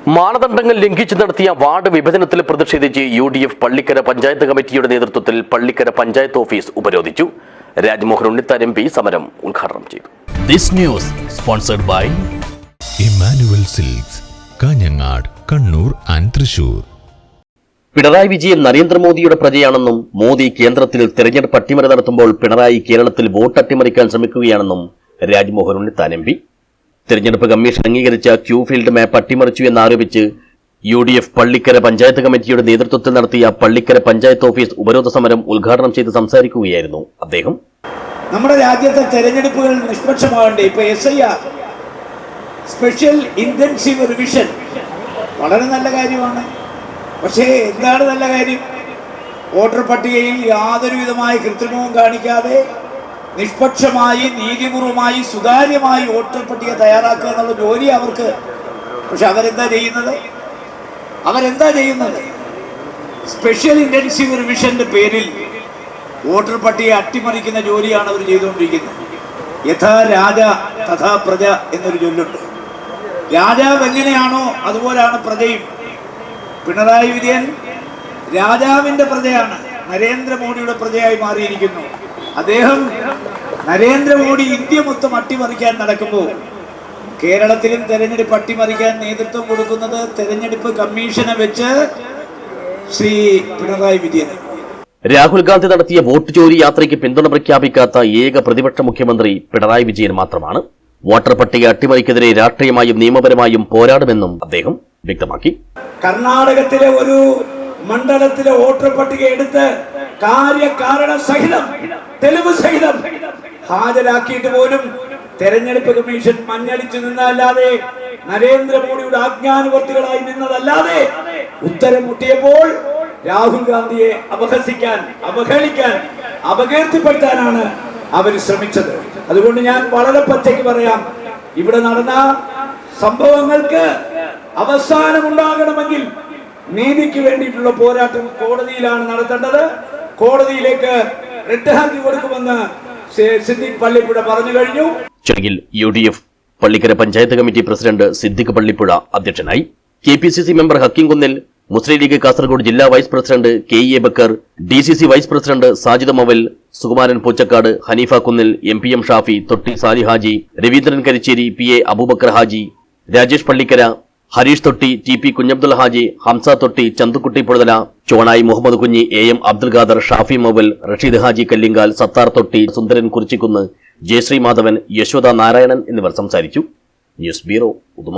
മാനദണ്ഡങ്ങൾ ലംഘിച്ചു നടത്തിയ വാർഡ് വിഭജനത്തിൽ പ്രതിഷേധിച്ച് UDF പള്ളിക്കര പഞ്ചായത്ത് കമ്മിറ്റിയുടെ നേതൃത്വത്തിൽ പള്ളിക്കര പഞ്ചായത്ത് ഓഫീസ് ഉപരോധിച്ചു. രാജ്മോഹൻ ഉണ്ണിത്താൻ MP സമരം ഉദ്ഘാടനം ചെയ്തു. This news sponsored by Emmanuel Silks, Kanhangad, Kannur and Thrissur. Pinarayi Vijayan നരേന്ദ്രമോദിയുടെ പ്രജയാണെന്നും മോദി കേന്ദ്രത്തിൽ തെരഞ്ഞെടുപ്പ് അട്ടിമറി നടത്തുമ്പോൾ പിണറായി കേരളത്തിൽ വോട്ട് അട്ടിമറിക്കാൻ ശ്രമിക്കുകയാണെന്നും രാജ്മോഹൻ ഉണ്ണിത്താൻ MP. തെരഞ്ഞെടുപ്പ് കമ്മീഷൻ അംഗീകരിച്ച ക്യൂ ഫീൽഡ് മാപ്പ് അട്ടിമറിച്ചു എന്നാരോപിച്ച് UDF പള്ളിക്കര പഞ്ചായത്ത് കമ്മിറ്റിയുടെ നേതൃത്വത്തിൽ നടത്തിയ പള്ളിക്കര പഞ്ചായത്ത് ഓഫീസ് ഉപരോധ സമരം ഉദ്ഘാടനം ചെയ്ത് സംസാരിക്കുകയായിരുന്നു അദ്ദേഹം. നമ്മുടെ രാജ്യത്തെ തെരഞ്ഞെടുപ്പുകൾ നിഷ്പക്ഷമാകണ്ടേ? ഇപ്പൊ SIR സ്പെഷ്യൽ ഇന്റൻസീവ് റിവിഷൻ വളരെ നല്ല കാര്യമാണ്. പക്ഷേ എന്താണ് നല്ല കാര്യം? വോട്ടർ പട്ടികയിൽ യാതൊരു വിധമായ കൃത്രിമവും കാണിക്കാതെ നിഷ്പക്ഷമായി നീതിപൂർവമായി സുതാര്യമായി വോട്ടർ പട്ടിക തയ്യാറാക്കുക എന്നുള്ള ജോലി അവർക്ക്. പക്ഷെ അവരെന്താ ചെയ്യുന്നത്? സ്പെഷ്യൽ ഇന്റൻസീവ് റിവിഷന്റെ പേരിൽ വോട്ടർ പട്ടിക അട്ടിമറിക്കുന്ന ജോലിയാണ് അവർ ചെയ്തുകൊണ്ടിരിക്കുന്നത്. യഥാ രാജ തഥാ പ്രജ എന്നൊരു ചൊല്ലുണ്ട്. രാജാവ് എങ്ങനെയാണോ അതുപോലാണ് പ്രജയും. പിണറായി വിജയൻ രാജാവിന്റെ പ്രജയാണ്, നരേന്ദ്രമോദിയുടെ പ്രജയായി മാറിയിരിക്കുന്നു. അദ്ദേഹം നരേന്ദ്രമോദി ഇന്ത്യ മൊത്തം അട്ടിമറിക്കാൻ നടക്കുമ്പോൾ കേരളത്തിലും തെരഞ്ഞെടുപ്പ് അട്ടിമറിക്കാൻ നേതൃത്വം കൊടുക്കുന്നത് തെരഞ്ഞെടുപ്പ് കമ്മീഷനെ വെച്ച് ശ്രീ പിണറായി വിജയൻ. രാഹുൽ ഗാന്ധി നടത്തിയ വോട്ട് ചോരി യാത്രയ്ക്ക് പിന്തുണ പ്രഖ്യാപിക്കാത്ത ഏക പ്രതിപക്ഷ മുഖ്യമന്ത്രി പിണറായി വിജയൻ മാത്രമാണ്. വോട്ടർ പട്ടിക അട്ടിമറിക്കെതിരെ രാഷ്ട്രീയമായും നിയമപരമായും പോരാടുമെന്നും അദ്ദേഹം വ്യക്തമാക്കി. കർണാടകത്തിലെ ഒരു മണ്ഡലത്തിലെ വോട്ടർ പട്ടിക എടുത്ത് കാര്യകാരണ സഹിതം തെളിവ് സഹിതം ഹാജരാക്കിയിട്ട് പോലും തെരഞ്ഞെടുപ്പ് കമ്മീഷൻ മഞ്ഞളിച്ചു നിന്നല്ലാതെ, നരേന്ദ്രമോദിയുടെ ആജ്ഞാനുവർത്തികളായി നിന്നതല്ലാതെ, ഉത്തരം മുട്ടിയപ്പോൾ രാഹുൽ ഗാന്ധിയെ അപഹസിക്കാൻ, അവഹേളിക്കാൻ, അപകീർത്തിപ്പെടുത്താനാണ് അവർ ശ്രമിച്ചത്. അതുകൊണ്ട് ഞാൻ വളരെ പച്ചയ്ക്ക് പറയാം, ഇവിടെ നടന്ന സംഭവങ്ങൾക്ക് അവസാനമുണ്ടാകണമെങ്കിൽ നീതിക്ക് വേണ്ടിയിട്ടുള്ള പോരാട്ടം കോടതിയിലാണ് നടത്തേണ്ടത്. കോടതിയിലേക്ക് റിട്ട് ഹർജി കൊടുക്കുമെന്ന് സിദ്ദിഖ് പള്ളിപ്പുഴ പറഞ്ഞു കഴിഞ്ഞു. ചടങ്ങിൽ UDF Pallikkara panchayat committee president Siddique Pallippuzha അധ്യക്ഷനായി. KPCC member Hakeem Kunnil, Muslim League Kasaragod ജില്ലാ vice president KE Bakkar, DCC vice president Sajid Maval, Sukumaran Poochakkad, Haneefa Kunnil, MPM Shafi, Thotti Sali Haji, Raveendran Karicheri, PA Abubakar Haji, Rajesh Pallikkara, Harish Thotti, TP Kunhabdul Haji, Hamza തൊട്ടി, ചന്തുക്കുട്ടി പൊഴുതല, ചോണായി മുഹമ്മദ് കുഞ്ഞി, AM അബ്ദുൽ ഖാദർ, ഷാഫി മൊബൽ, റഷീദ് ഹാജി കല്ലിങ്കാൽ, സത്താർ തൊട്ടി, സുന്ദരൻ കുറിച്ചിക്കുന്ന്, ജയശ്രീ മാധവൻ, യശോദ നാരായണൻ എന്നിവർ സംസാരിച്ചു. News bureau, Uduma.